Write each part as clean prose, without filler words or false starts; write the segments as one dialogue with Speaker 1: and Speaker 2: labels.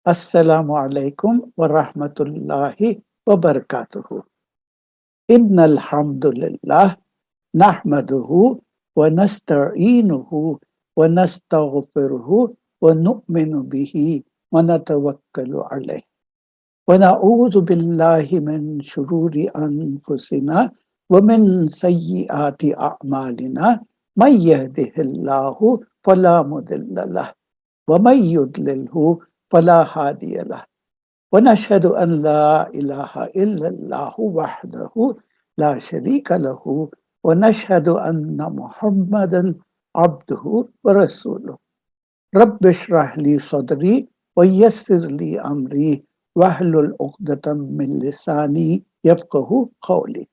Speaker 1: Assalamu alaikum wa rahmatullahi wa barakatuhu. Innal hamdulillah nahmaduhu wa nasta'inuhu wa nastaghfiruhu wa nu'minu bihi wa natawakkalu alayh. Wa na'udhu billahi min shururi anfusina wa min sayyiati a'malina. Man yahdihillahu fala mudilla lah wa man yudlilhu فلا هادي له ونشهد أن لا إله إلا الله وحده لا شريك له ونشهد أن محمدا عبده ورسوله رب اشرح لي صدري ويسر لي أمري واحلل عقدة من لساني يفقه قولي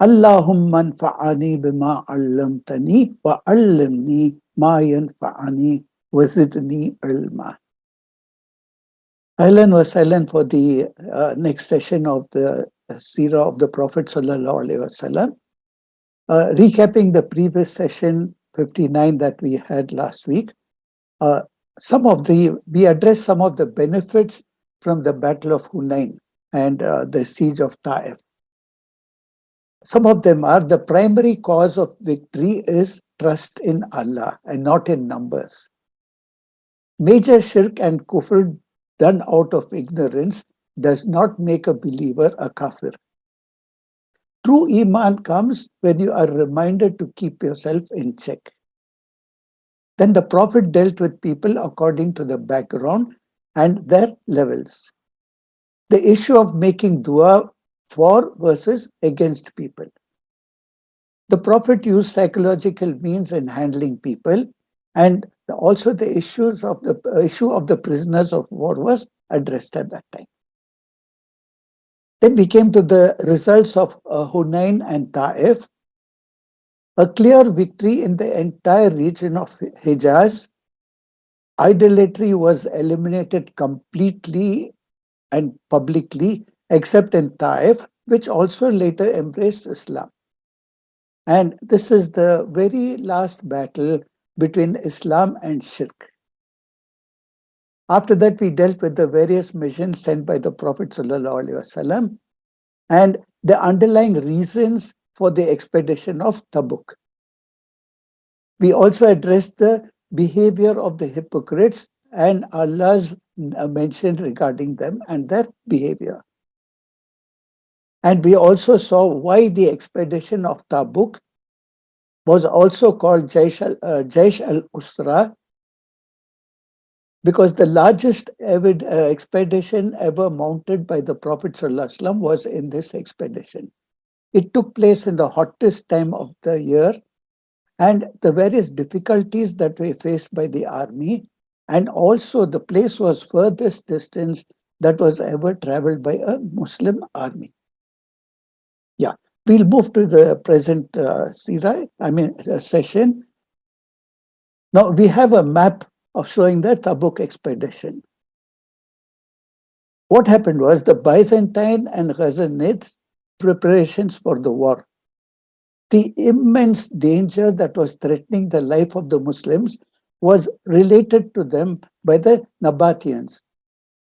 Speaker 1: اللهم انفعني بما علمتني وعلمني ما ينفعني وزدني علما. Ahlan wa sahlan for the next session of the Seerah of the Prophet Sallallahu Alaihi Wasallam. Recapping the previous session 59 that we had last week, we addressed some of the benefits from the Battle of Hunain and the siege of Taif. Some of them are the primary cause of victory is trust in Allah and not in numbers. Major shirk and kufr done out of ignorance does not make a believer a kafir. True iman comes when you are reminded to keep yourself in check. Then the Prophet dealt with people according to the background and their levels. The issue of making dua for versus against people. The Prophet used psychological means in handling people, and also the issue of the prisoners of war was addressed at that time. Then we came to the results of Hunain and Taif. A clear victory in the entire region of Hijaz. Idolatry was eliminated completely and publicly, except in Taif, which also later embraced Islam. And this is the very last battle between Islam and Shirk. After that, we dealt with the various missions sent by the Prophet ﷺ and the underlying reasons for the expedition of Tabuk. We also addressed the behavior of the hypocrites and Allah's mention regarding them and their behavior. And we also saw why the expedition of Tabuk was also called Jaish al-Usra, because the largest expedition ever mounted by the Prophet ﷺ was in this expedition. It took place in the hottest time of the year, and the various difficulties that were faced by the army, and also the place was furthest distance that was ever traveled by a Muslim army. Yeah, we'll move to the present session. Now we have a map of showing the Tabuk expedition. What happened was the Byzantine and Ghazanid preparations for the war. The immense danger that was threatening the life of the Muslims was related to them by the Nabateans,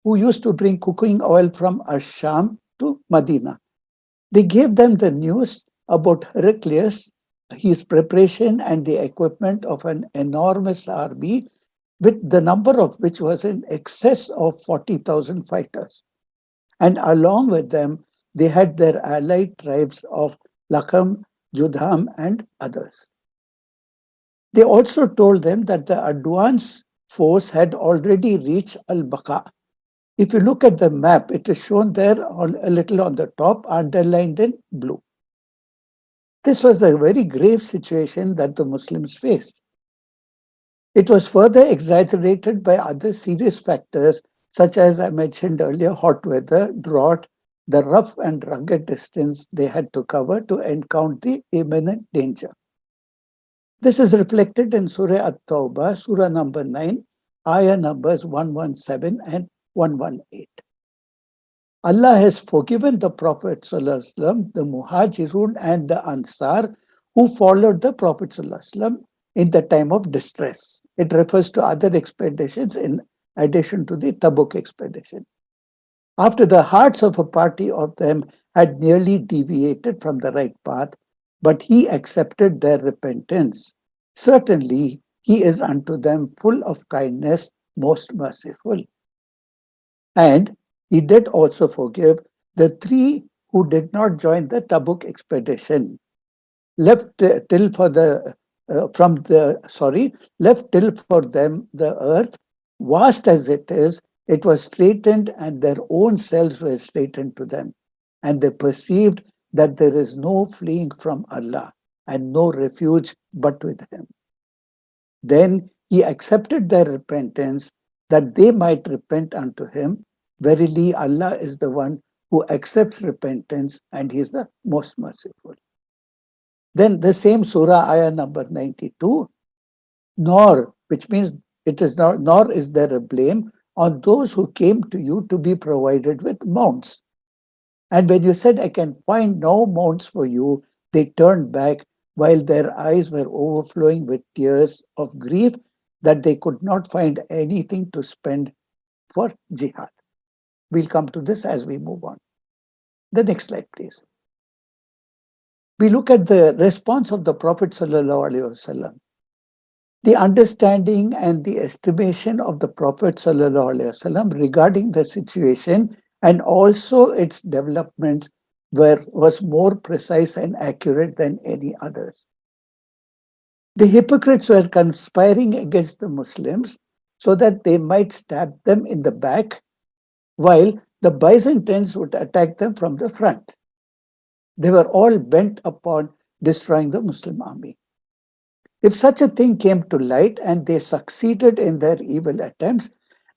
Speaker 1: who used to bring cooking oil from Asham to Medina. They gave them the news about Heraclius, his preparation and the equipment of an enormous army, with the number of which was in excess of 40,000 fighters. And along with them, they had their allied tribes of Lakam, Judham, and others. They also told them that the advance force had already reached Al-Baqa. If you look at the map, it is shown there a little on the top, underlined in blue. This was a very grave situation that the Muslims faced. It was further exaggerated by other serious factors, such as I mentioned earlier, hot weather, drought, the rough and rugged distance they had to cover to encounter the imminent danger. This is reflected in Surah At-Tawbah, Surah number 9, ayah numbers 117 and 118. Allah has forgiven the Prophet ﷺ, the Muhajirun and the Ansar who followed the Prophet ﷺ in the time of distress. It refers to other expeditions in addition to the Tabuk expedition. After the hearts of a party of them had nearly deviated from the right path, but he accepted their repentance. Certainly, he is unto them full of kindness, most merciful. And he did also forgive the three who did not join the Tabuk expedition, left till for the from the sorry left till for them the earth, vast as it was straitened, and their own selves were straitened to them, and they perceived that there is no fleeing from Allah and no refuge but with him. Then he accepted their repentance, that they might repent unto him. Verily, Allah is the one who accepts repentance, and he is the most merciful. Then the same surah, ayah number 92, nor, which means it is not, nor is there a blame on those who came to you to be provided with mounts. And when you said, I can find no mounts for you, they turned back while their eyes were overflowing with tears of grief that they could not find anything to spend for jihad. We'll come to this as we move on. The next slide, please. We look at the response of the Prophet ﷺ. The understanding and the estimation of the Prophet ﷺ regarding the situation and also its developments was more precise and accurate than any others. The hypocrites were conspiring against the Muslims so that they might stab them in the back, while the Byzantines would attack them from the front. They were all bent upon destroying the Muslim army. If such a thing came to light and they succeeded in their evil attempts,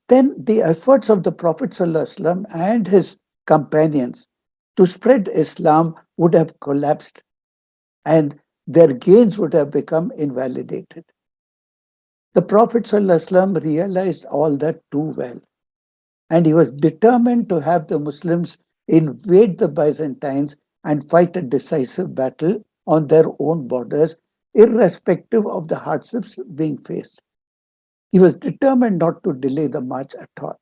Speaker 1: then the efforts of the Prophet ﷺ and his companions to spread Islam would have collapsed, and their gains would have become invalidated. The Prophet ﷺ realized all that too well, and he was determined to have the Muslims invade the Byzantines and fight a decisive battle on their own borders, irrespective of the hardships being faced. He was determined not to delay the march at all.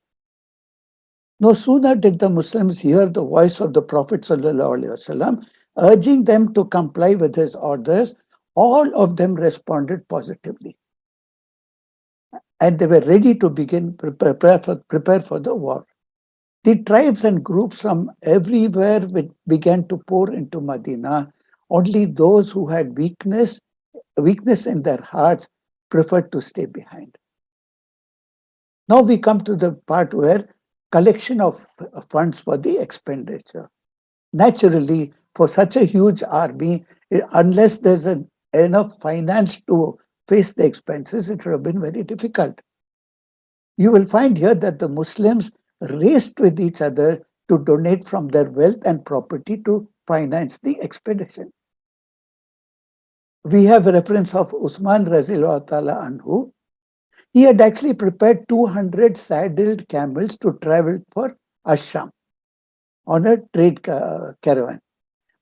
Speaker 1: No sooner did the Muslims hear the voice of the Prophet ﷺ urging them to comply with his orders, all of them responded positively. And they were ready to begin prepare for the war. The tribes and groups from everywhere began to pour into Medina. Only those who had weakness in their hearts preferred to stay behind. Now we come to the part where collection of funds for the expenditure. Naturally, for such a huge army, unless there's enough finance to face the expenses, it would have been very difficult. You will find here that the Muslims raced with each other to donate from their wealth and property to finance the expedition. We have a reference of Uthman Razilullah Ta'ala Anhu. He had actually prepared 200 saddled camels to travel for Asham on a trade caravan.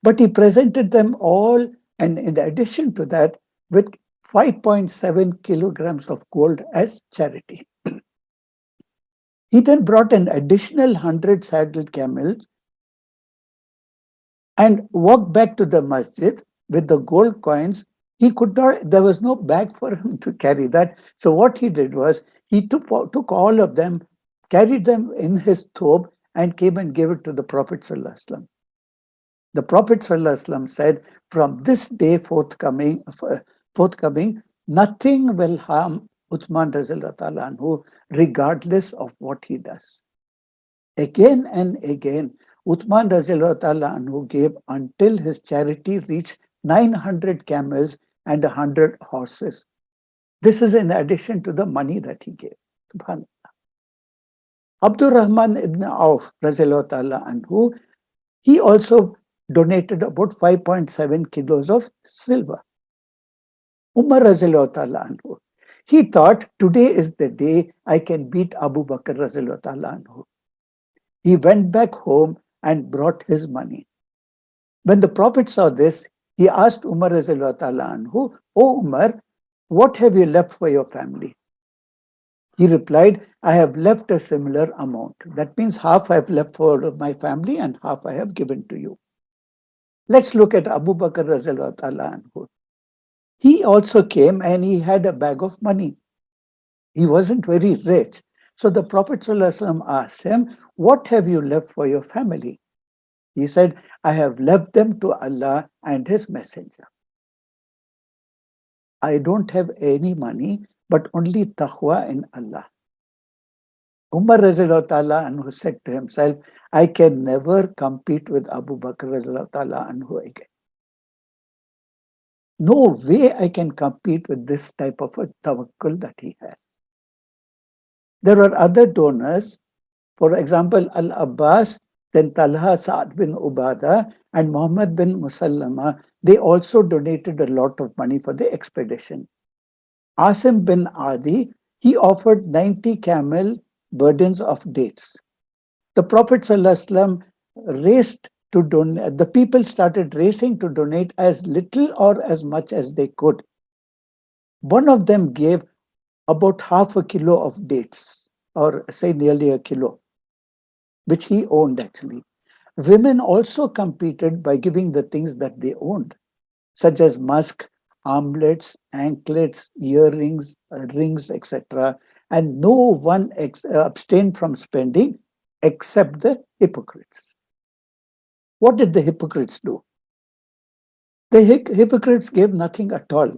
Speaker 1: But he presented them all, and in addition to that, with 5.7 kilograms of gold as charity. He then brought an additional 100 saddled camels and walked back to the masjid with the gold coins. He could not, there was no bag for him to carry that. So what he did was, he took all of them, carried them in his thobe, and came and gave it to the Prophet ﷺ. The Prophet ﷺ said, from this day forthcoming, nothing will harm Uthman Razilullah Ta'ala Anhu, regardless of what he does. Again and again, Uthman Razilullah Ta'ala Anhu gave until his charity reached 900 camels and 100 horses. This is in addition to the money that he gave. SubhanAllah. Abdul Rahman ibn Auf Razilullah Ta'ala Anhu, he also donated about 5.7 kilos of silver. Umar Razilullah Ta'ala Anhu, he thought, today is the day I can beat Abu Bakr Razilullah Ta'ala Anhu. He went back home and brought his money. When the Prophet saw this, he asked Umar Razilullah Ta'ala Anhu, "O Umar, what have you left for your family?" He replied, I have left a similar amount. That means half I have left for my family and half I have given to you. Let's look at Abu Bakr radiallahu ta'ala anhu. He also came and he had a bag of money. He wasn't very rich. So the Prophet ﷺ asked him, what have you left for your family? He said, I have left them to Allah and His Messenger. I don't have any money, but only taqwa in Allah. Umar radiallahu ta'ala anhu said to himself, I can never compete with Abu Bakr radiallahu ta'ala anhu again. No way I can compete with this type of a tawakkul that he has. There are other donors, for example, Al-Abbas, then Talha Sa'ad bin Ubadah, and Muhammad bin Musallama. They also donated a lot of money for the expedition. Asim bin Adi, he offered 90 camel burdens of dates. The Prophet ﷺ raced to donate, the people started racing to donate as little or as much as they could. One of them gave about half a kilo of dates, or say nearly a kilo, which he owned actually. Women also competed by giving the things that they owned, such as musk, armlets, anklets, earrings, rings, etc. And no one abstained from spending except the hypocrites. What did the hypocrites do? The hypocrites gave nothing at all.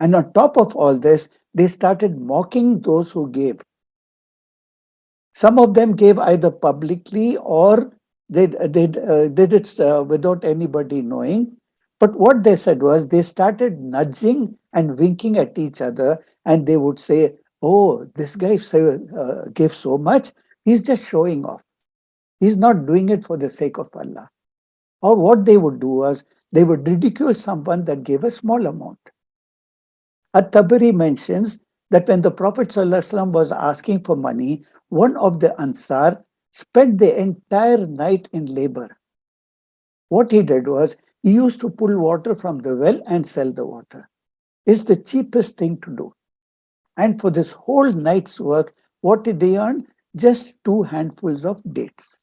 Speaker 1: And on top of all this, they started mocking those who gave. Some of them gave either publicly or they did it without anybody knowing. But what they said was they started nudging and winking at each other, and they would say, oh, this guy gave so much, he's just showing off. He's not doing it for the sake of Allah. Or what they would do was they would ridicule someone that gave a small amount. At-Tabari mentions that when the Prophet ﷺ was asking for money, one of the Ansar spent the entire night in labor. What he did was he used to pull water from the well and sell the water. It's the cheapest thing to do. And for this whole night's work, what did they earn? Just 2 handfuls of dates.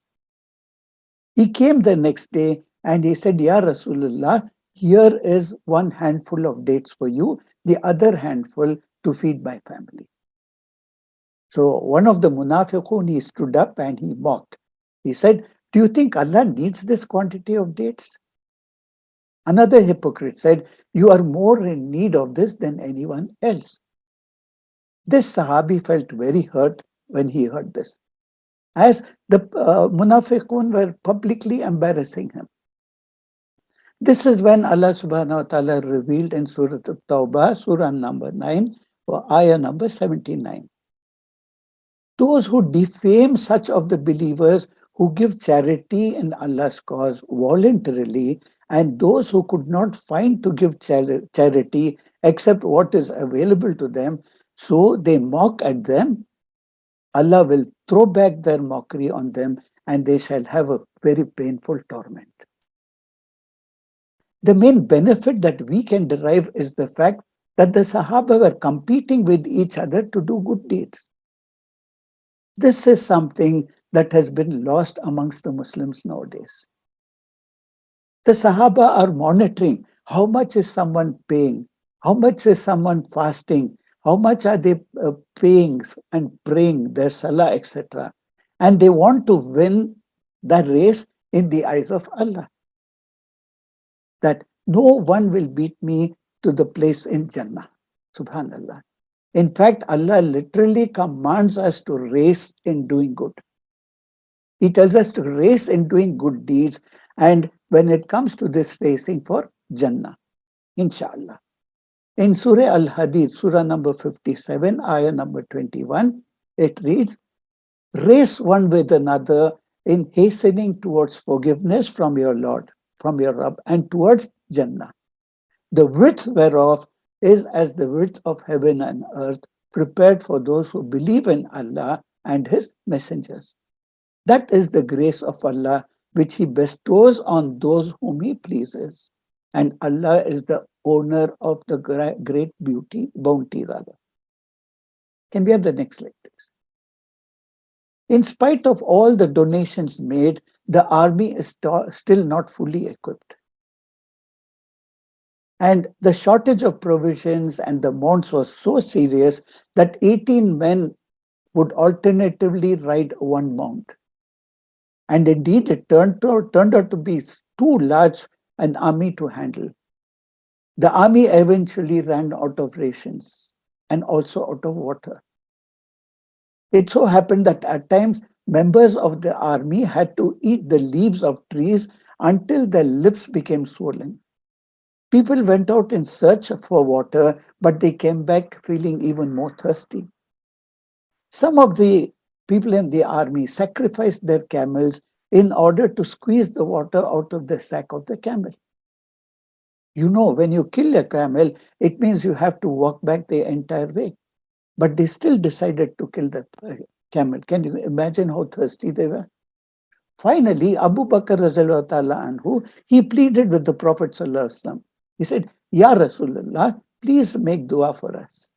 Speaker 1: He came the next day and he said, Ya Rasulullah, here is 1 handful of dates for you, the other handful to feed my family. So one of the munafiqun, he stood up and he mocked. He said, do you think Allah needs this quantity of dates? Another hypocrite said, you are more in need of this than anyone else. This Sahabi felt very hurt when he heard this, as the munafiqun were publicly embarrassing him. This is when Allah subhanahu wa ta'ala revealed in Surah At-Tawbah, Surah number 9, or ayah number 79. Those who defame such of the believers who give charity in Allah's cause voluntarily, and those who could not find to give charity except what is available to them, so they mock at them, Allah will throw back their mockery on them and they shall have a very painful torment. The main benefit that we can derive is the fact that the Sahaba were competing with each other to do good deeds. This is something that has been lost amongst the Muslims nowadays. The Sahaba are monitoring how much is someone paying, how much is someone fasting, how much are they paying and praying their salah, etc. And they want to win the race in the eyes of Allah. That no one will beat me to the place in Jannah. Subhanallah. In fact, Allah literally commands us to race in doing good. He tells us to race in doing good deeds. And when it comes to this racing for Jannah, inshallah. In Surah Al-Hadid, Surah number 57, ayah number 21, it reads, race one with another in hastening towards forgiveness from your Lord, from your Rabb, and towards Jannah, the width whereof is as the width of heaven and earth, prepared for those who believe in Allah and His messengers. That is the grace of Allah, which He bestows on those whom He pleases. And Allah is the owner of the great bounty rather. Can we have the next slide, please? In spite of all the donations made, the army is still not fully equipped. And the shortage of provisions and the mounts was so serious that 18 men would alternatively ride one mount. And indeed, it turned out to be too large an army to handle. The army eventually ran out of rations and also out of water. It so happened that at times, members of the army had to eat the leaves of trees until their lips became swollen. People went out in search for water, but they came back feeling even more thirsty. Some of the people in the army sacrificed their camels in order to squeeze the water out of the sack of the camel. You know, when you kill a camel, it means you have to walk back the entire way. But they still decided to kill the camel. Can you imagine how thirsty they were? Finally, Abu Bakr anhu, he pleaded with the Prophet sallallahu alaihi wasallam. He said, Ya Rasulullah, please make dua for us.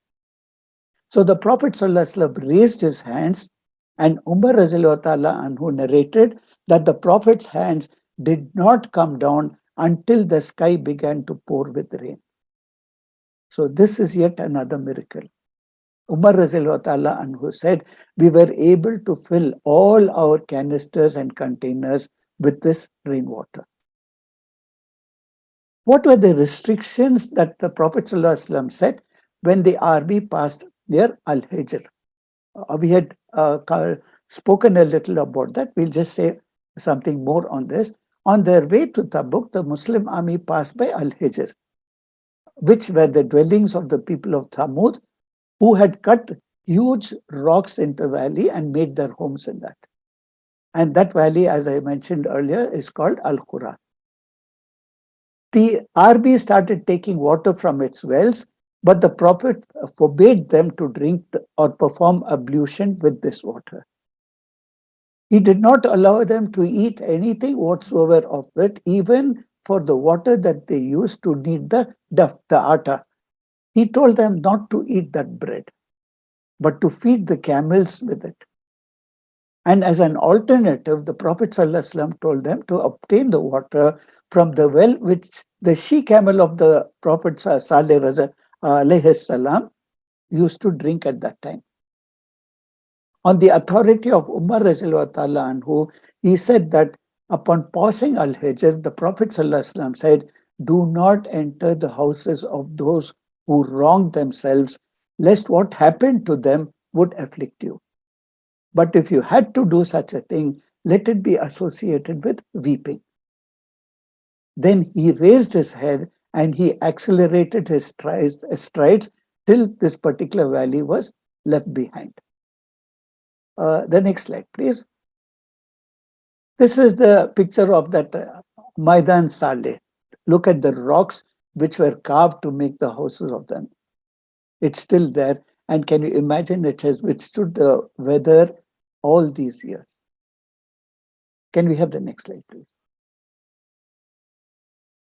Speaker 1: So the Prophet sallallahu alaihi wasallam raised his hands, and Umar anhu narrated that the Prophet's hands did not come down until the sky began to pour with rain. So this is yet another miracle. Umar anhu said, we were able to fill all our canisters and containers with this rainwater. What were the restrictions that the Prophet ﷺ set when the army passed near Al-Hijr? We had spoken a little about that. We'll just say something more on this. On their way to Tabuk, the Muslim army passed by Al-Hijr, which were the dwellings of the people of Thamud, who had cut huge rocks into the valley and made their homes in that. And that valley, as I mentioned earlier, is called Al-Qura. The army started taking water from its wells, but the Prophet forbade them to drink or perform ablution with this water. He did not allow them to eat anything whatsoever of it, even for the water that they used to knead the duff, the atta. He told them not to eat that bread, but to feed the camels with it. And as an alternative, the Prophet ﷺ told them to obtain the water from the well which the she-camel of the Prophet Saleh alayhi salam used to drink at that time. On the authority of Umar anhu, he said that upon passing Al-Hijr, the Prophet ﷺ said, do not enter the houses of those who wronged themselves, lest what happened to them would afflict you. But if you had to do such a thing, let it be associated with weeping. Then he raised his head and he accelerated his strides till this particular valley was left behind. The next slide, please. This is the picture of that Maidan Saleh. Look at the rocks which were carved to make the houses of them. It's still there. And can you imagine it has withstood the weather all these years? Can we have the next slide, please?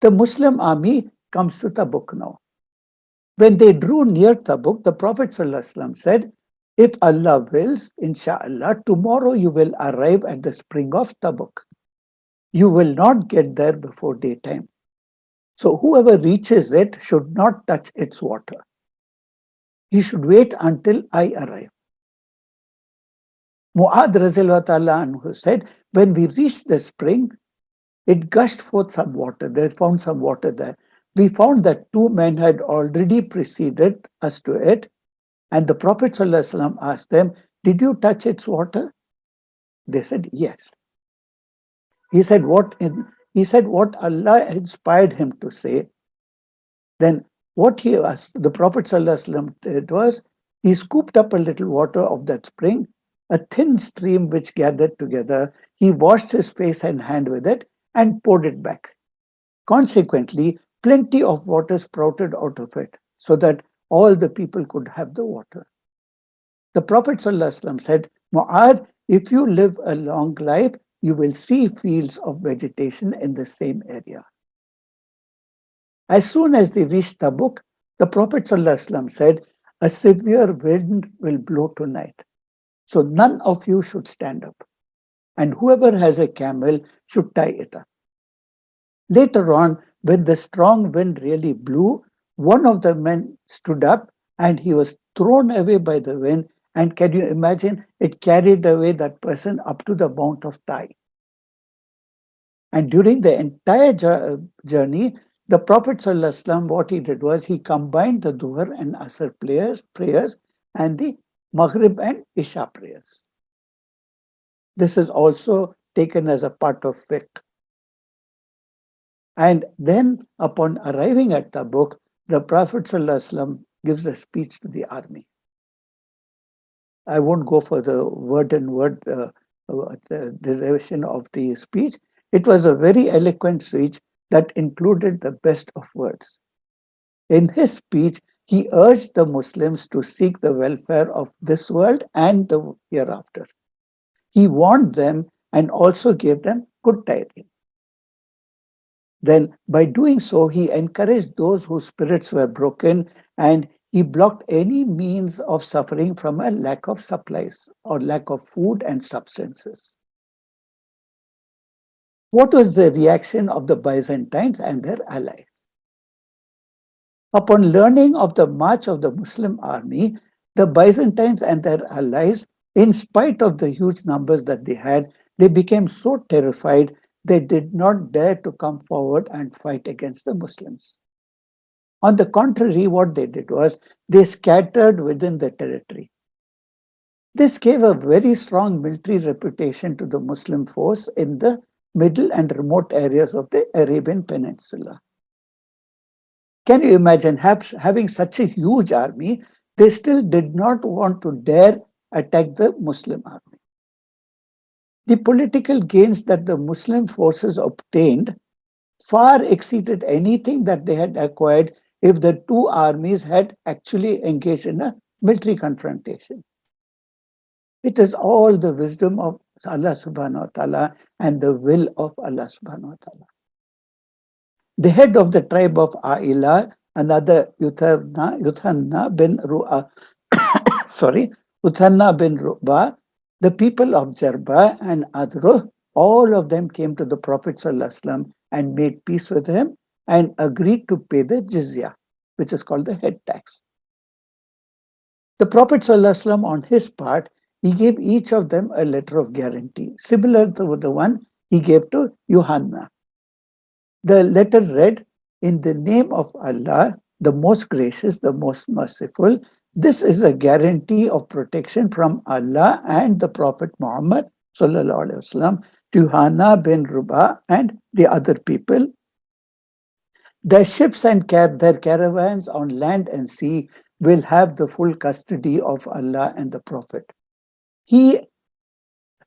Speaker 1: The Muslim army comes to Tabuk now. When they drew near Tabuk, the Prophet ﷺ said, if Allah wills, inshallah, tomorrow you will arrive at the spring of Tabuk. You will not get there before daytime. So whoever reaches it should not touch its water. He should wait until I arrive. Mu'adh anhu said, when we reached the spring, it gushed forth some water. They found some water there. We found that two men had already preceded us to it. And the Prophet ﷺ asked them, did you touch its water? They said, yes. He said, what Allah inspired him to say. Then what he asked, the Prophet ﷺ did was, he scooped up a little water of that spring, a thin stream which gathered together. He washed his face and hand with it and poured it back. Consequently, plenty of water sprouted out of it, so that all the people could have the water. The Prophet ﷺ said, Mu'adh, if you live a long life, you will see fields of vegetation in the same area. As soon as they reached Tabuk, the Prophet ﷺ said, a severe wind will blow tonight. So none of you should stand up. And whoever has a camel should tie it up. Later on, when the strong wind really blew, one of the men stood up and he was thrown away by the wind. And can you imagine? It carried away that person up to the Mount of Tai. And during the entire journey, the Prophet ﷺ, what he did was he combined the Dhuhr and Asr prayers and the Maghrib and Isha prayers. This is also taken as a part of fiqh. And then, upon arriving at Tabuk, the Prophet ﷺ gives a speech to the army. I won't go for the word and word the derivation of the speech. It was a very eloquent speech that included the best of words. In his speech, he urged the Muslims to seek the welfare of this world and the hereafter. He warned them and also gave them good tidings. Then, by doing so, he encouraged those whose spirits were broken and he blocked any means of suffering from a lack of supplies or lack of food and substances. What was the reaction of the Byzantines and their allies? Upon learning of the march of the Muslim army, the Byzantines and their allies, in spite of the huge numbers that they had, they became so terrified they did not dare to come forward and fight against the Muslims. On the contrary, what they did was they scattered within the territory. This gave a very strong military reputation to the Muslim force in the middle and remote areas of the Arabian Peninsula. Can you imagine having such a huge army? They still did not want to dare attack the Muslim army. The political gains that the Muslim forces obtained far exceeded anything that they had acquired if the two armies had actually engaged in a military confrontation. It is all the wisdom of Allah subhanahu wa ta'ala and the will of Allah subhanahu wa ta'ala. The head of the tribe of Aila, another Uthanna bin Ru'a, Uthanna bin Ru'ba, the people of Jarba and Adruh, all of them came to the Prophet ﷺ and made peace with him and agreed to pay the jizya, which is called the head tax. The Prophet ﷺ, on his part, he gave each of them a letter of guarantee, similar to the one he gave to Yohanna. The letter read, "In the name of Allah, the most gracious, the most merciful, this is a guarantee of protection from Allah and the Prophet Muhammad sallallahu alaihi wasallam to Yohanna bin Ruba and the other people. Their ships and their caravans on land and sea will have the full custody of Allah and the Prophet. He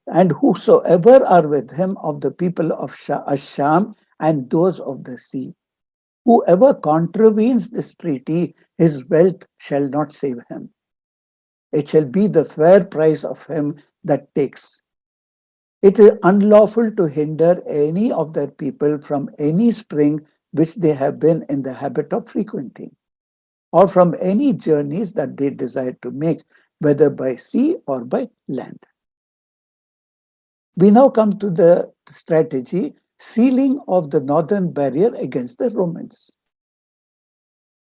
Speaker 1: and whosoever are with him of the people of Asham and those of the sea. Whoever contravenes this treaty, his wealth shall not save him. It shall be the fair price of him that takes. It is unlawful to hinder any of their people from any spring which they have been in the habit of frequenting, or from any journeys that they desire to make, whether by sea or by land." We now come to the strategy, sealing of the northern barrier against the Romans.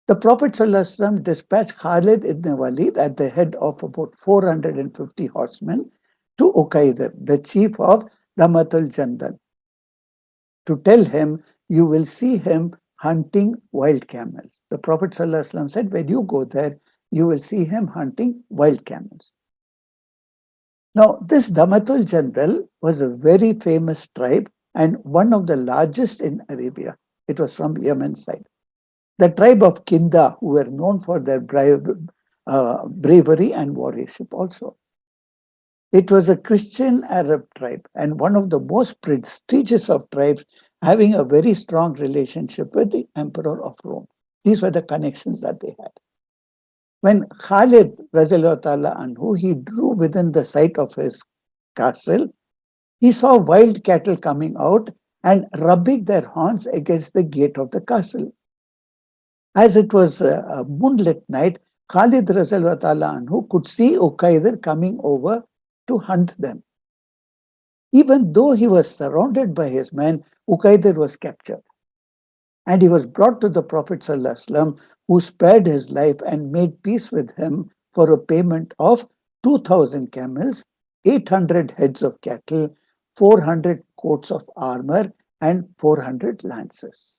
Speaker 1: The Prophet ﷺ dispatched Khalid ibn Walid at the head of about 450 horsemen to Uqaydir, the chief of Damatul Jandal, to tell him, "You will see him hunting wild camels." The Prophet ﷺ said, "When you go there, you will see him hunting wild camels." Now, this Damatul Jandal was a very famous tribe and one of the largest in Arabia. It was from Yemen side. The tribe of Kinda, who were known for their bravery and warriorship also. It was a Christian Arab tribe and one of the most prestigious of tribes, having a very strong relationship with the Emperor of Rome. These were the connections that they had. When Khalid Razilullah Ta'ala Anhu, he drew within the sight of his castle, he saw wild cattle coming out and rubbing their horns against the gate of the castle. As it was a moonlit night, Khalid Razallahu ta'ala anhu could see Uqaydir coming over to hunt them. Even though he was surrounded by his men, Uqaydir was captured. And he was brought to the Prophet ﷺ, who spared his life and made peace with him for a payment of 2,000 camels, 800 heads of cattle, 400 coats of armor, and 400 lances.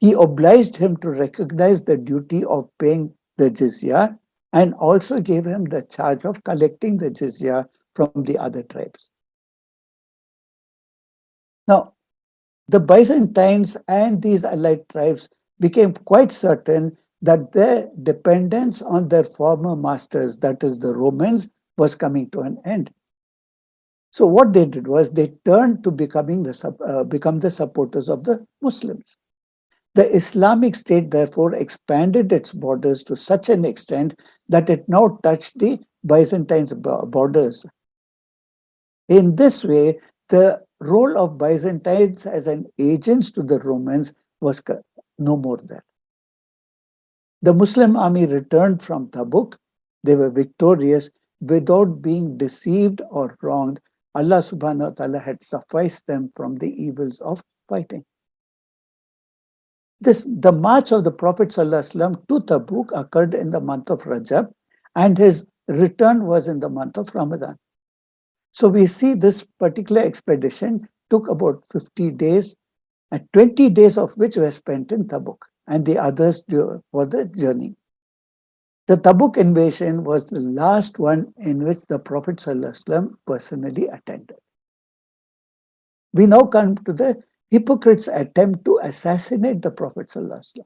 Speaker 1: He obliged him to recognize the duty of paying the jizya and also gave him the charge of collecting the jizya from the other tribes. Now, the Byzantines and these allied tribes became quite certain that their dependence on their former masters, that is the Romans, was coming to an end. So what they did was they turned to become the supporters of the Muslims. The Islamic State therefore expanded its borders to such an extent that it now touched the Byzantine borders. In this way, the role of Byzantines as an agents to the Romans was no more there. The Muslim army returned from Tabuk. They were victorious without being deceived or wronged. Allah subhanahu wa ta'ala had sufficed them from the evils of fighting. The march of the Prophet ﷺ to Tabuk occurred in the month of Rajab, and his return was in the month of Ramadan. So we see this particular expedition took about 50 days, and 20 days of which were spent in Tabuk, and the others for the journey. The Tabuk invasion was the last one in which the Prophet ﷺ personally attended. We now come to the hypocrites' attempt to assassinate the Prophet ﷺ.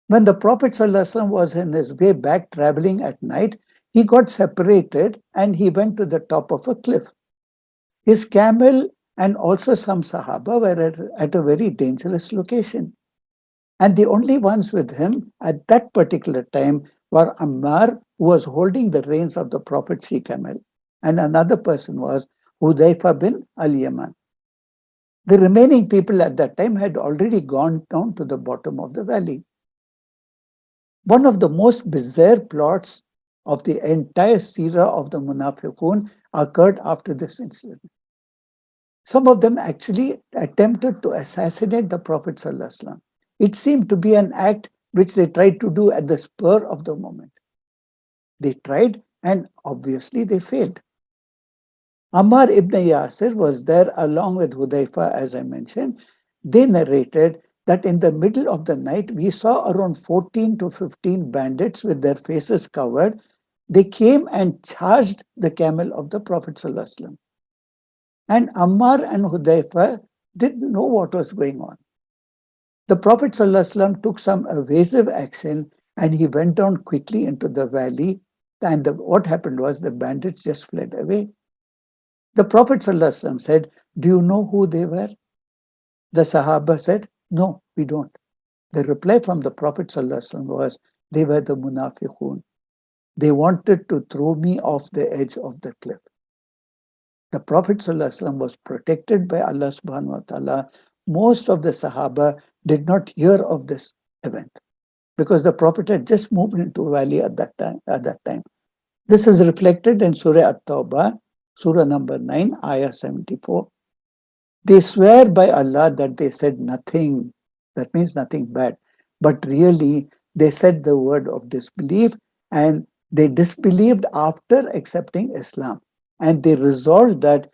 Speaker 1: When the Prophet ﷺ was in his way back traveling at night, he got separated and he went to the top of a cliff. His camel and also some Sahaba were at a very dangerous location. And the only ones with him at that particular time were Ammar, who was holding the reins of the Prophet's she camel, and another person was Hudayfa bin al-Yaman. The remaining people at that time had already gone down to the bottom of the valley. One of the most bizarre plots of the entire seerah of the Munafiqun occurred after this incident. Some of them actually attempted to assassinate the Prophet ﷺ. It seemed to be an act which they tried to do at the spur of the moment. They tried and obviously they failed. Ammar ibn Yasir was there along with Hudayfa, as I mentioned. They narrated that in the middle of the night, we saw around 14 to 15 bandits with their faces covered. They came and charged the camel of the Prophet ﷺ. And Ammar and Hudayfa didn't know what was going on. The Prophet ﷺ took some evasive action and he went down quickly into the valley. And what happened was the bandits just fled away. The Prophet ﷺ said, "Do you know who they were?" The Sahaba said, "No, we don't." The reply from the Prophet ﷺ was, "They were the Munafiqun. They wanted to throw me off the edge of the cliff." The Prophet ﷺ was protected by Allah subhanahu wa ta'ala. Most of the Sahaba did not hear of this event because the Prophet had just moved into a valley at that time. This is reflected in Surah At-Tawbah, Surah number 9, Ayah 74. They swear by Allah that they said nothing. That means nothing bad. But really, they said the word of disbelief and they disbelieved after accepting Islam. And they resolved that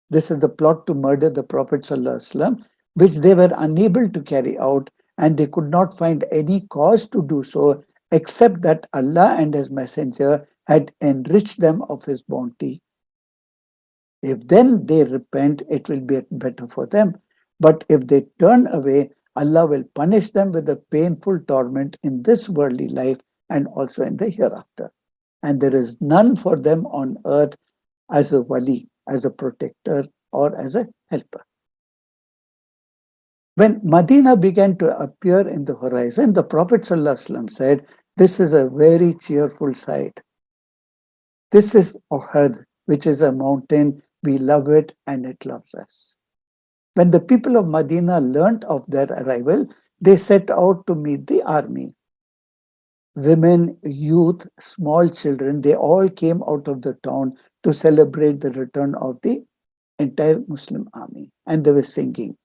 Speaker 1: this is the plot to murder the Prophet ﷺ, which they were unable to carry out, and they could not find any cause to do so except that Allah and His Messenger had enriched them of His bounty. If then they repent, it will be better for them. But if they turn away, Allah will punish them with a painful torment in this worldly life and also in the hereafter. And there is none for them on earth as a wali, as a protector, or as a helper. When Medina began to appear in the horizon, the Prophet ﷺ said, "This is a very cheerful sight. This is Uhud, which is a mountain. We love it and it loves us." When the people of Medina learnt of their arrival, they set out to meet the army. Women, youth, small children, they all came out of the town to celebrate the return of the entire Muslim army. And they were singing.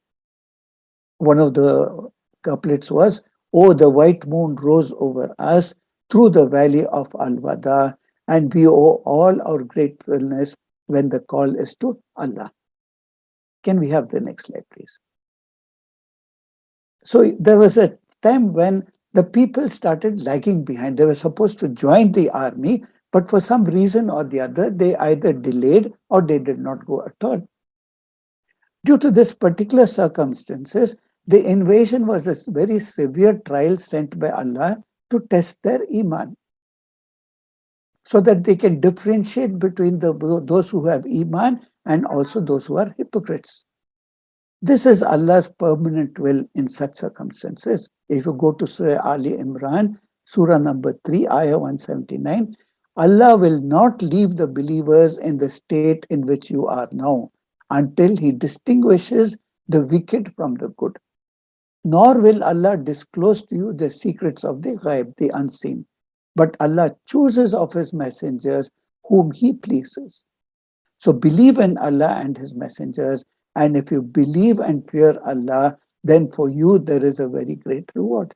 Speaker 1: One of the couplets was, "Oh, the white moon rose over us through the valley of Al Wada, and we owe all our gratefulness when the call is to Allah." Can we have the next slide, please? So there was a time when the people started lagging behind. They were supposed to join the army, but for some reason or the other, they either delayed or they did not go at all. Due to this particular circumstances, the invasion was a very severe trial sent by Allah to test their iman, so that they can differentiate between those who have iman and also those who are hypocrites. This is Allah's permanent will in such circumstances. If you go to Surah Ali Imran, Surah number 3, Ayah 179, Allah will not leave the believers in the state in which you are now until He distinguishes the wicked from the good. Nor will Allah disclose to you the secrets of the ghaib, the unseen. But Allah chooses of His messengers whom He pleases. So believe in Allah and His messengers. And if you believe and fear Allah, then for you there is a very great reward.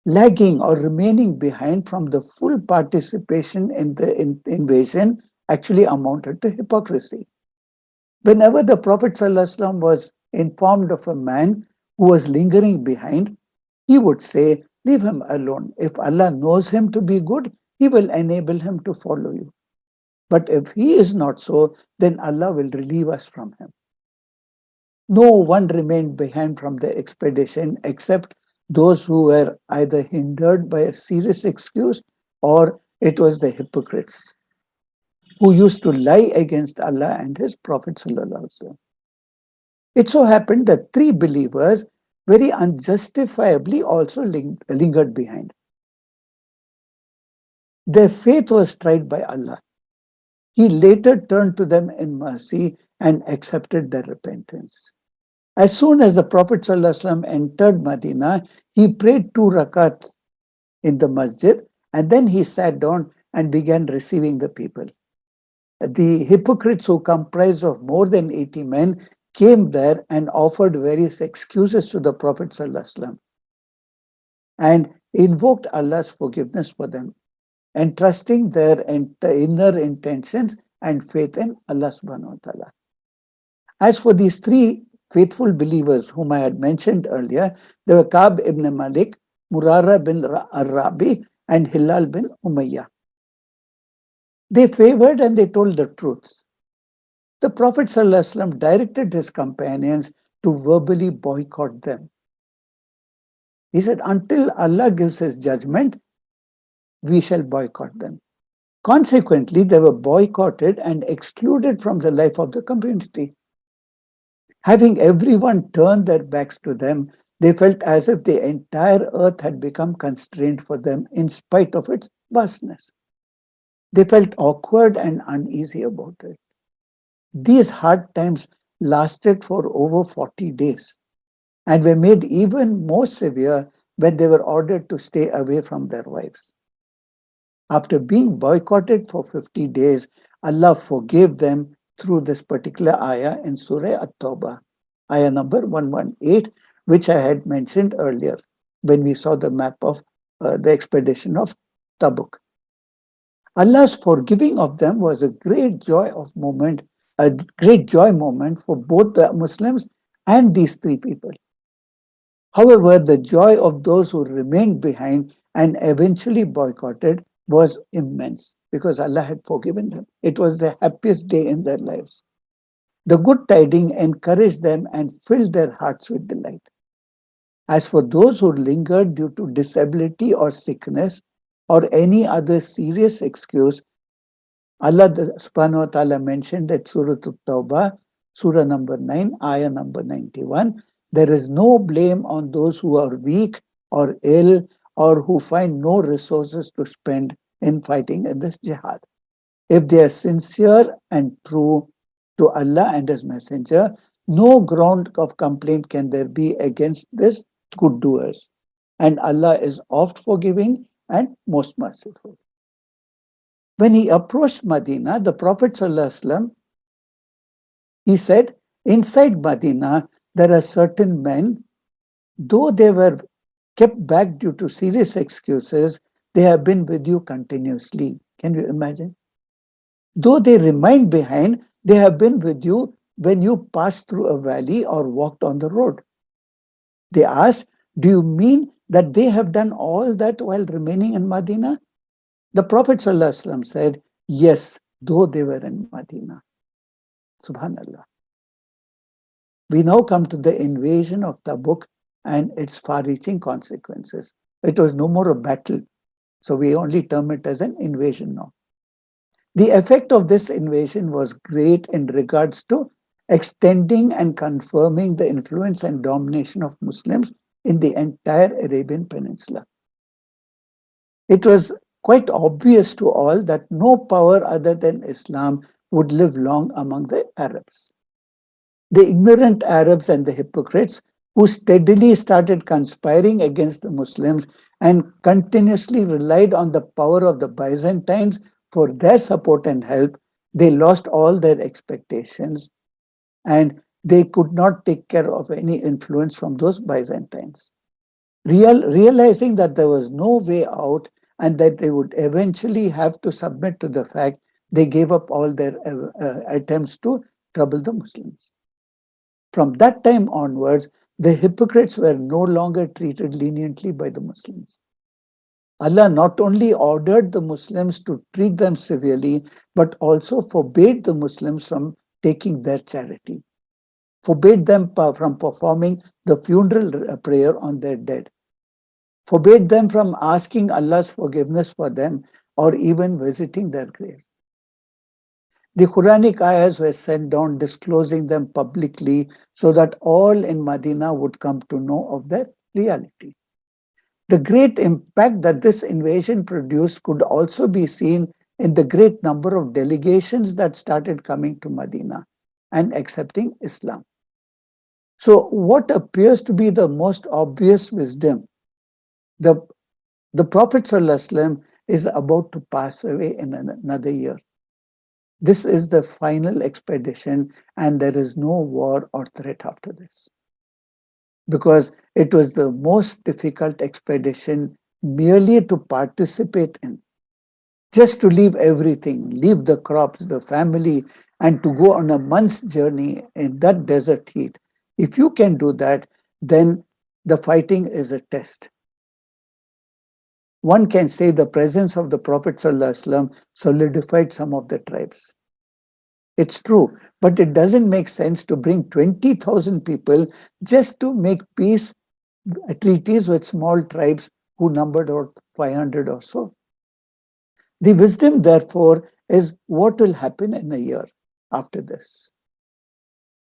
Speaker 1: Lagging or remaining behind from the full participation in the invasion actually amounted to hypocrisy. Whenever the Prophet ﷺ was informed of a man who was lingering behind, he would say, "Leave him alone. If Allah knows him to be good, He will enable him to follow you. But if he is not so, then Allah will relieve us from him." No one remained behind from the expedition except those who were either hindered by a serious excuse or it was the hypocrites who used to lie against Allah and His Prophet. It so happened that three believers very unjustifiably also lingered behind. Their faith was tried by Allah. He later turned to them in mercy and accepted their repentance. As soon as the Prophet ﷺ entered Medina, he prayed 2 rakats in the masjid and then he sat down and began receiving the people. The hypocrites, who comprised of more than 80 men, came there and offered various excuses to the Prophet ﷺ and invoked Allah's forgiveness for them, entrusting their inner intentions and faith in Allah subhanahu wa ta'ala. As for these three faithful believers whom I had mentioned earlier, they were Ka'b ibn Malik, Murara bin Rabi, and Hilal bin Umayyah. They favored and they told the truth. The Prophet ﷺ directed his companions to verbally boycott them. He said, "Until Allah gives His judgment, we shall boycott them." Consequently, they were boycotted and excluded from the life of the community. Having everyone turn their backs to them, they felt as if the entire earth had become constrained for them in spite of its vastness. They felt awkward and uneasy about it. These hard times lasted for over 40 days and were made even more severe when they were ordered to stay away from their wives. After being boycotted for 50 days, Allah forgave them through this particular ayah in Surah At-Tawbah, ayah number 118, which I had mentioned earlier when we saw the map of the expedition of Tabuk. Allah's forgiving of them was a great joy moment for both the Muslims and these three people. However, the joy of those who remained behind and eventually boycotted was immense because Allah had forgiven them. It was the happiest day in their lives. The good tidings encouraged them and filled their hearts with delight. As for those who lingered due to disability or sickness or any other serious excuse, Allah subhanahu wa ta'ala mentioned at Surah At-Tawbah, Surah number 9, ayah number 91, there is no blame on those who are weak or ill or who find no resources to spend in fighting in this jihad. If they are sincere and true to Allah and His Messenger, no ground of complaint can there be against this good doers. and Allah is oft forgiving and most merciful. When he approached Medina, the Prophet ﷺ, he said, inside Medina, there are certain men, though they were kept back due to serious excuses, they have been with you continuously. Can you imagine? Though they remained behind, they have been with you when you passed through a valley or walked on the road. They asked, do you mean that they have done all that while remaining in Medina? The Prophet ﷺ said, yes, though they were in Medina. Subhanallah. We now come to the invasion of Tabuk and its far-reaching consequences. It was no more a battle, so we only term it as an invasion now. The effect of this invasion was great in regards to extending and confirming the influence and domination of Muslims in the entire Arabian Peninsula. It was quite obvious to all that no power other than Islam would live long among the Arabs. The ignorant Arabs and the hypocrites who steadily started conspiring against the Muslims and continuously relied on the power of the Byzantines for their support and help, they lost all their expectations and they could not take care of any influence from those Byzantines. Realizing that there was no way out and that they would eventually have to submit to the fact, they gave up all their attempts to trouble the Muslims. From that time onwards, the hypocrites were no longer treated leniently by the Muslims. Allah not only ordered the Muslims to treat them severely, but also forbade the Muslims from taking their charity, forbade them from performing the funeral prayer on their dead, forbade them from asking Allah's forgiveness for them or even visiting their graves. The Quranic ayahs were sent down disclosing them publicly so that all in Medina would come to know of their reality. The great impact that this invasion produced could also be seen in the great number of delegations that started coming to Medina and accepting Islam. So what appears to be the most obvious wisdom, the Prophet ﷺ is about to pass away in another year. This is the final expedition and there is no war or threat after this. Because it was the most difficult expedition merely to participate in. Just to leave everything, leave the crops, the family, and to go on a month's journey in that desert heat. If you can do that, then the fighting is a test. One can say the presence of the Prophet ﷺ solidified some of the tribes. It's true, but it doesn't make sense to bring 20,000 people just to make peace treaties with small tribes who numbered about 500 or so. The wisdom, therefore, is what will happen in a year after this.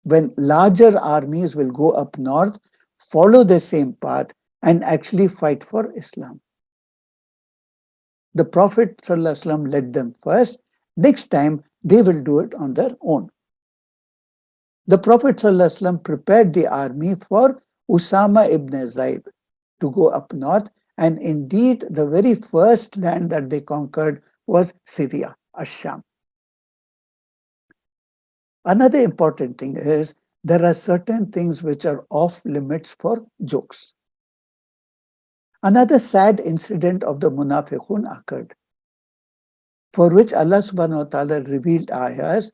Speaker 1: When larger armies will go up north, follow the same path, and actually fight for Islam. The Prophet ﷺ led them first. Next time, they will do it on their own. The Prophet ﷺ prepared the army for Usama ibn Zayd to go up north, and indeed the very first land that they conquered was Syria, Ash-Sham. Another important thing is there are certain things which are off limits for jokes. Another sad incident of the Munafiqun occurred, for which Allah subhanahu wa ta'ala revealed ayahs.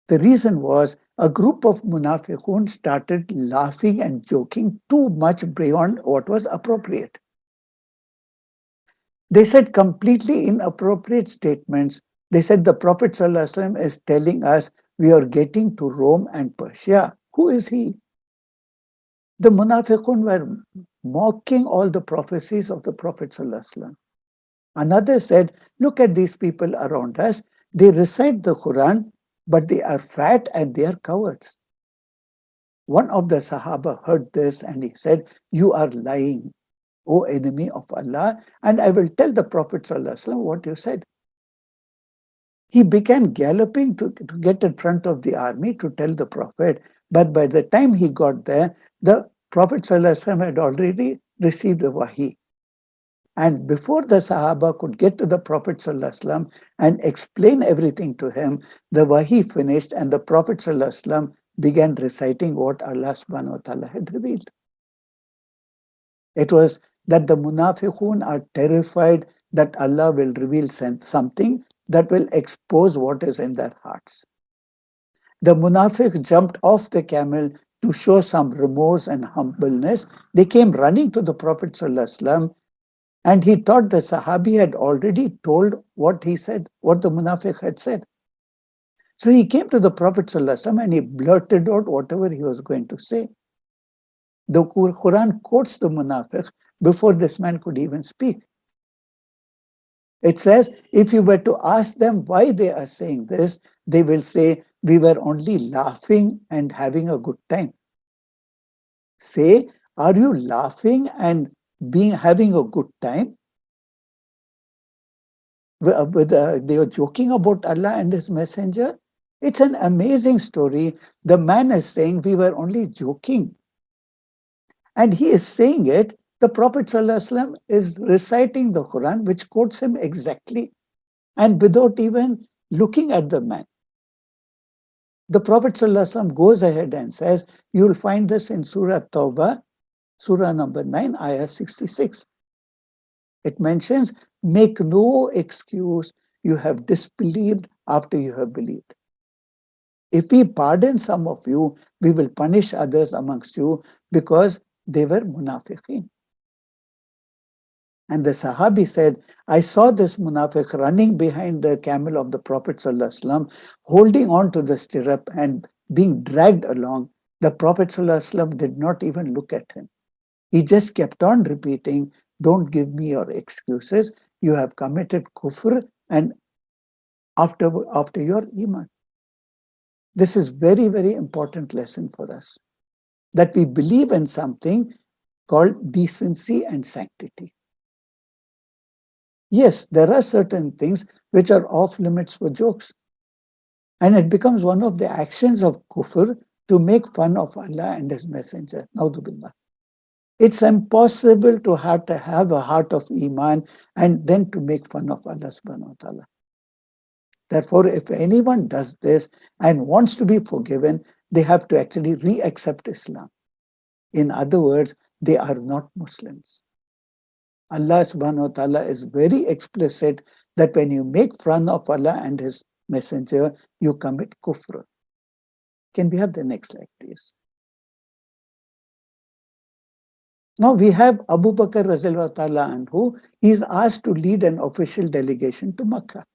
Speaker 1: The reason was a group of Munafiqun started laughing and joking too much beyond what was appropriate. They said completely inappropriate statements. They said the Prophet ﷺ is telling us we are getting to Rome and Persia. Who is he? The Munafiqun were mocking all the prophecies of the Prophet ﷺ. Another said, look at these people around us. They recite the Quran, but they are fat and they are cowards. One of the Sahaba heard this and he said, you are lying, O enemy of Allah, and I will tell the Prophet ﷺ what you said. He began galloping to get in front of the army to tell the Prophet, but by the time he got there, the Prophet ﷺ had already received a wahi. And before the Sahaba could get to the Prophet ﷺ and explain everything to him, the wahi finished and the Prophet ﷺ began reciting what Allah subhanahu wa ta'ala had revealed. It was that the munafiqun are terrified that Allah will reveal something that will expose what is in their hearts. The munafiq jumped off the camel to show some remorse and humbleness. They came running to the Prophet ﷺ, and he thought the Sahabi had already told what he said, what the munafiq had said. So he came to the Prophet ﷺ and he blurted out whatever he was going to say. The Quran quotes the munafiq before this man could even speak. It says, if you were to ask them why they are saying this, they will say, we were only laughing and having a good time. Say, are you laughing and having a good time? They are joking about Allah and His Messenger. It's an amazing story. The man is saying, we were only joking. And he is saying it. The Prophet ﷺ is reciting the Quran, which quotes him exactly, and without even looking at the man. The Prophet ﷺ goes ahead and says, you will find this in Surah Tawbah, Surah number 9, Ayah 66. It mentions, make no excuse, you have disbelieved after you have believed. If we pardon some of you, we will punish others amongst you because they were munafiqeen. And the Sahabi said, I saw this munafiq running behind the camel of the Prophet ﷺ, holding on to the stirrup and being dragged along. The Prophet ﷺ did not even look at him. He just kept on repeating, don't give me your excuses. You have committed kufr and after your iman. This is very, very important lesson for us. That we believe in something called decency and sanctity. Yes, there are certain things which are off limits for jokes. And it becomes one of the actions of kufr to make fun of Allah and His Messenger. Naudhu billah. It's impossible to have a heart of iman and then to make fun of Allah subhanahu wa ta'ala. Therefore, if anyone does this and wants to be forgiven, they have to actually re-accept Islam. In other words, they are not Muslims. Allah subhanahu wa ta'ala is very explicit that when you make fun of Allah and His Messenger, you commit kufr. Can we have the next slide, please? Now we have Abu Bakr Razilullah Ta'ala anhu. He is asked to lead an official delegation to Makkah.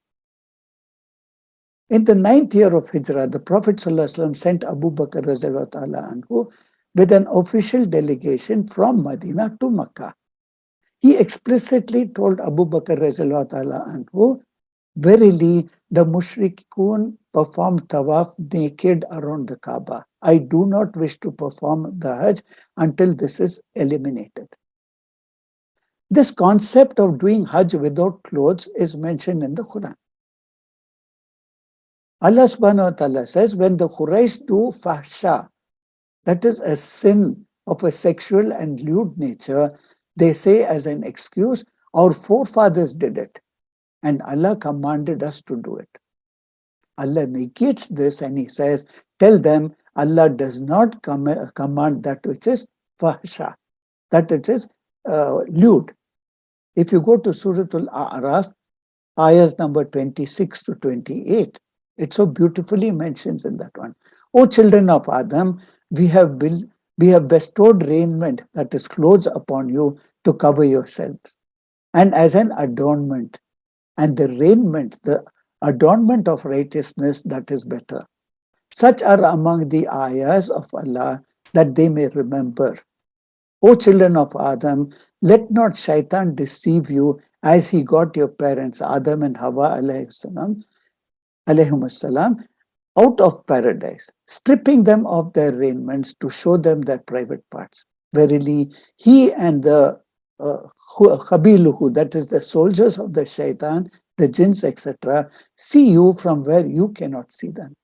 Speaker 1: In the 9th year of Hijrah, the Prophet ﷺ sent Abu Bakr Razilullah Ta'ala anhu with an official delegation from Medina to Makkah. He explicitly told Abu Bakr Razilullah Ta'ala anhu, verily the mushrikun performed tawaf naked around the Kaaba. I do not wish to perform the Hajj until this is eliminated. This concept of doing Hajj without clothes is mentioned in the Quran. Allah subhanahu wa ta'ala says, when the Quraysh do fahsha, that is a sin of a sexual and lewd nature, they say as an excuse, our forefathers did it, and Allah commanded us to do it. Allah negates this and He says, tell them Allah does not command that which is fahsha, that it is lewd. If you go to Surah Al-A'raf, ayahs number 26 to 28, it so beautifully mentions in that one. O children of Adam, we have bestowed raiment, that is clothes, upon you to cover yourselves, and as an adornment. And the raiment, the adornment of righteousness, that is better. Such are among the ayahs of Allah that they may remember. O children of Adam, let not shaitan deceive you as he got your parents, Adam and Hawa alayhimussalam, out of paradise, stripping them of their raiments to show them their private parts. Verily, he and the Khabiluhu, that is the soldiers of the shaitan, the jinns, etc., see you from where you cannot see them.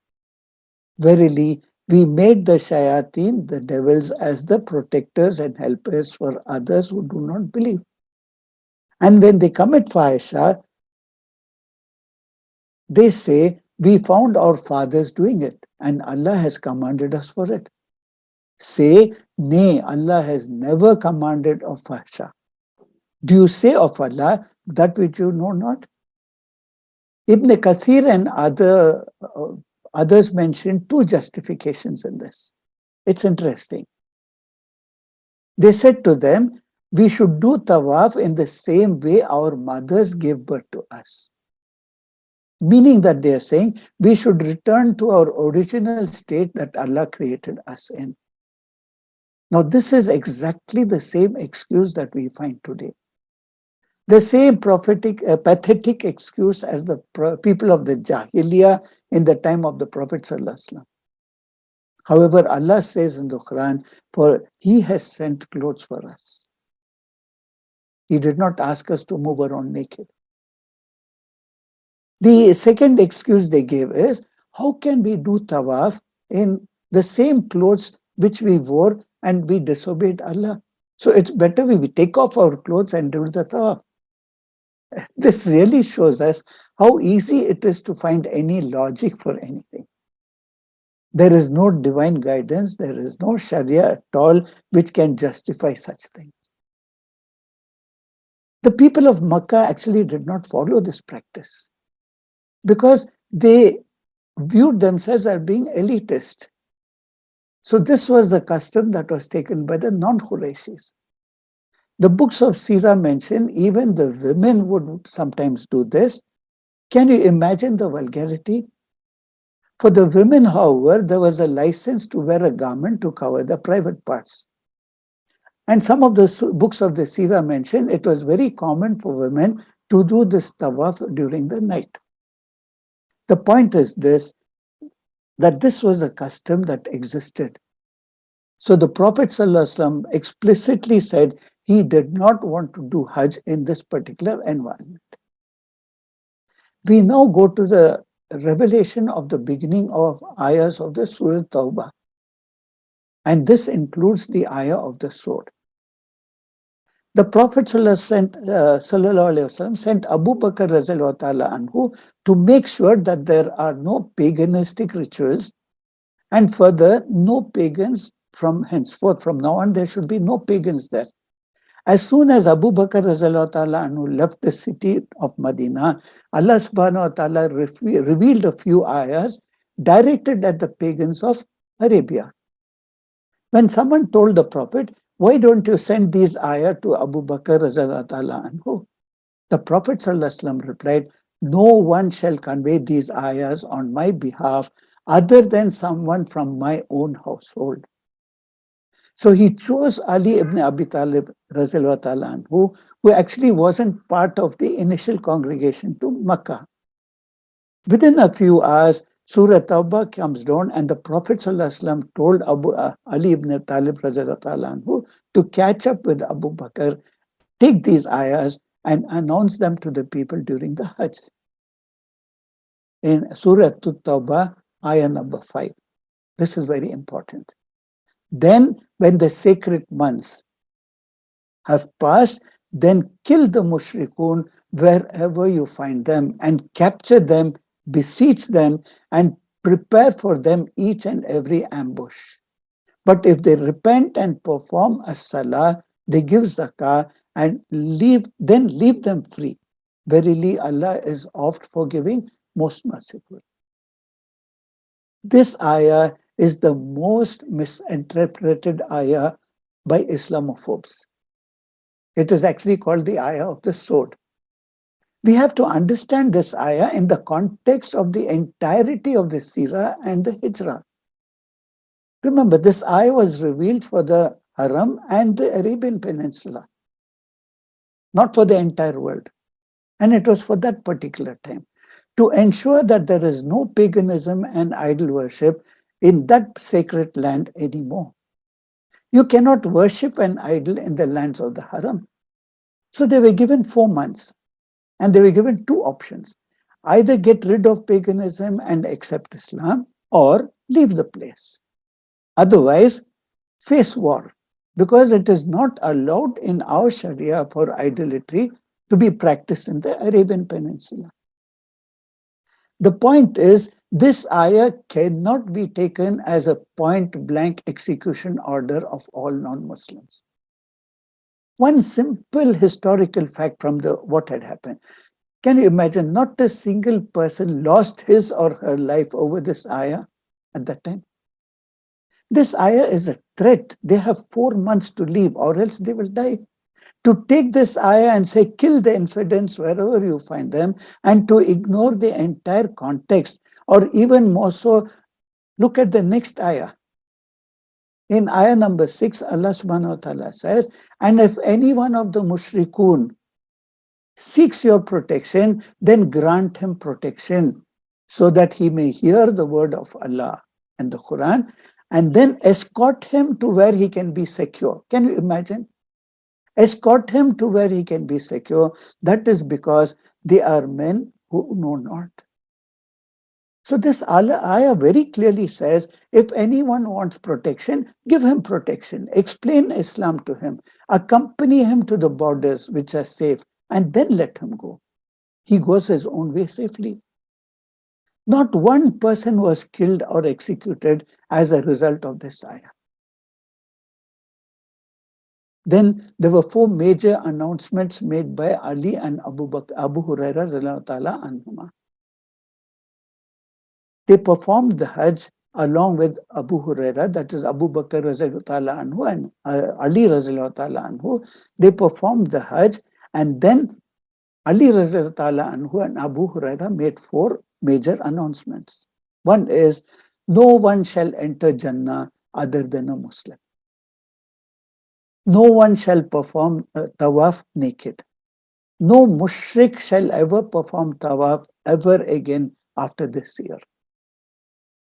Speaker 1: Verily, We made the shayateen, the devils, as the protectors and helpers for others who do not believe. And when they commit fahisha, they say, we found our fathers doing it, and Allah has commanded us for it. Say, nay, Allah has never commanded of fahisha. Do you say of Allah that which you know not? Ibn Kathir and others mention two justifications in this. It's interesting. They said to them, we should do tawaf in the same way our mothers gave birth to us. Meaning that they are saying we should return to our original state that Allah created us in. Now, this is exactly the same excuse that we find today. The same pathetic excuse as the people of the Jahiliyyah in the time of the Prophet ﷺ. However, Allah says in the Quran, for He has sent clothes for us. He did not ask us to move around naked. The second excuse they gave is, how can we do tawaf in the same clothes which we wore and we disobeyed Allah? So it's better we take off our clothes and do the tawaf. This really shows us how easy it is to find any logic for anything. There is no divine guidance, there is no Sharia at all which can justify such things. The people of Makkah actually did not follow this practice because they viewed themselves as being elitist. So this was the custom that was taken by the non-Qurayshis. The books of Sirah mention even the women would sometimes do this. Can you imagine the vulgarity? For the women, however, there was a license to wear a garment to cover the private parts. And some of the books of the Sirah mention it was very common for women to do this tawaf during the night. The point is this, that this was a custom that existed. So the Prophet ﷺ explicitly said he did not want to do Hajj in this particular environment. We now go to the revelation of the beginning of ayahs of the Surah Tawbah. And this includes the ayah of the sword. The Prophet ﷺ sent Abu Bakr radiallahu ta'ala anhu to make sure that there are no paganistic rituals, and further, no pagans from henceforth. From now on, there should be no pagans there. As soon as Abu Bakr radiallahu ta'ala anhu left the city of Medina, Allah subhanahu wa ta'ala revealed a few ayahs directed at the pagans of Arabia. When someone told the Prophet, why don't you send these ayah to Abu Bakr radiallahu ta'ala anhu? The Prophet ﷺ replied, no one shall convey these ayahs on my behalf other than someone from my own household. So he chose Ali ibn Abi Talib radiallahu ta'ala anhu, who actually wasn't part of the initial congregation to Makkah. Within a few hours, Surah Tawbah comes down, and the Prophet ﷺ told Ali ibn Talib radiallahu ta'ala anhu to catch up with Abu Bakr, take these ayahs and announce them to the people during the Hajj. In Surah Tawbah, ayah number 5. This is very important. Then, when the sacred months have passed, then kill the mushrikun wherever you find them and capture them, beseech them, and prepare for them each and every ambush. But if they repent and perform a salah, they give zakah and leave them free. Verily, Allah is oft forgiving, most merciful. This ayah is the most misinterpreted ayah by Islamophobes. It is actually called the ayah of the sword. We have to understand this ayah in the context of the entirety of the Sirah and the Hijrah. Remember, this ayah was revealed for the Haram and the Arabian Peninsula, not for the entire world. And it was for that particular time, to ensure that there is no paganism and idol worship in that sacred land anymore. You cannot worship an idol in the lands of the Haram. So they were given 4 months, and they were given 2 options. Either get rid of paganism and accept Islam, or leave the place. Otherwise, face war, because it is not allowed in our Sharia for idolatry to be practiced in the Arabian Peninsula. The point is, this ayah cannot be taken as a point blank execution order of all non-Muslims. One simple historical fact from what had happened. Can you imagine? Not a single person lost his or her life over this ayah at that time. This ayah is a threat. They have 4 months to leave, or else they will die. To take this ayah and say, kill the infidels wherever you find them, and to ignore the entire context, or even more so, look at the next ayah. In ayah number 6, Allah subhanahu wa ta'ala says, and if any one of the mushrikun seeks your protection, then grant him protection so that he may hear the word of Allah and the Quran, and then escort him to where he can be secure. Can you imagine? Escort him to where he can be secure. That is because they are men who know not. So this ayah very clearly says, if anyone wants protection, give him protection. Explain Islam to him. Accompany him to the borders which are safe, and then let him go. He goes his own way safely. Not one person was killed or executed as a result of this ayah. Then there were 4 major announcements made by Ali and Abu Hurairah radiallahu ta'ala anhuma. They performed the Hajj along with Abu Hurairah, that is Abu Bakr radiallahu ta'ala anhu and Ali radiallahu ta'ala anhu. They performed the Hajj, and then Ali radiallahu ta'ala anhu and Abu Hurairah made 4 major announcements. One is, no one shall enter Jannah other than a Muslim. No one shall perform tawaf naked. No mushrik shall ever perform tawaf ever again after this year.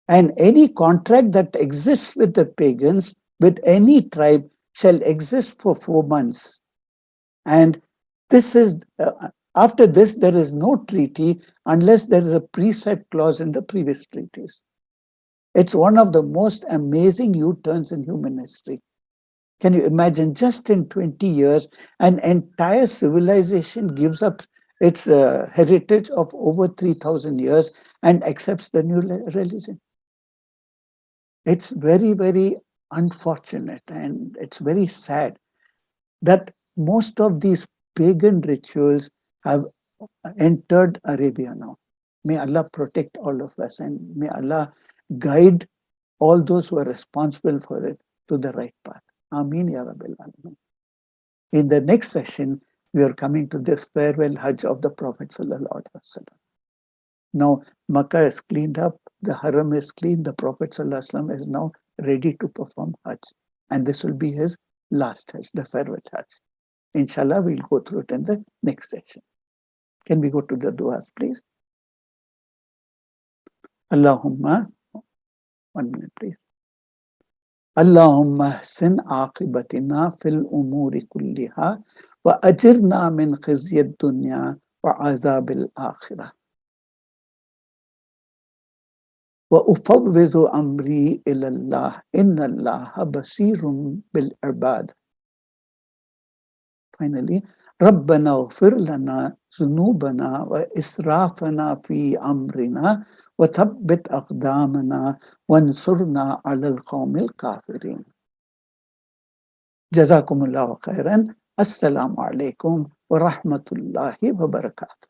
Speaker 1: And any contract that exists with the pagans, with any tribe, shall exist for 4 months. And this is, after this, there is no treaty unless there is a preset clause in the previous treaties. It's one of the most amazing U-turns in human history. Can you imagine, just in 20 years, an entire civilization gives up its heritage of over 3,000 years and accepts the new religion? It's very, very unfortunate, and it's very sad that most of these pagan rituals have entered Arabia now. May Allah protect all of us, and may Allah guide all those who are responsible for it to the right path. Ameen ya Rabbil Alameen. In the next session, we are coming to the farewell Hajj of the Prophet Sallallahu Alaihi Wasallam. Now, Makkah is cleaned up, the Haram is clean, the Prophet Sallallahu Alaihi Wasallam is now ready to perform Hajj. And this will be his last Hajj, the farewell Hajj. Inshallah, we'll go through it in the next session. Can we go to the du'as, please? Allahumma, 1 minute, please. Allahumma ahsin aqibatina fil umuri kulliha wa ajirna min khizyid dunya wa azabil akhirah. Wa ufawwidu amri ila Allah, inna Allah basirun bil ibad. Finally, ربنا اغفر لنا ذنوبنا وإسرافنا في أمرنا وثبت أقدامنا وانصرنا على القوم الكافرين. جزاكم الله خيرا. السلام عليكم ورحمة الله وبركاته.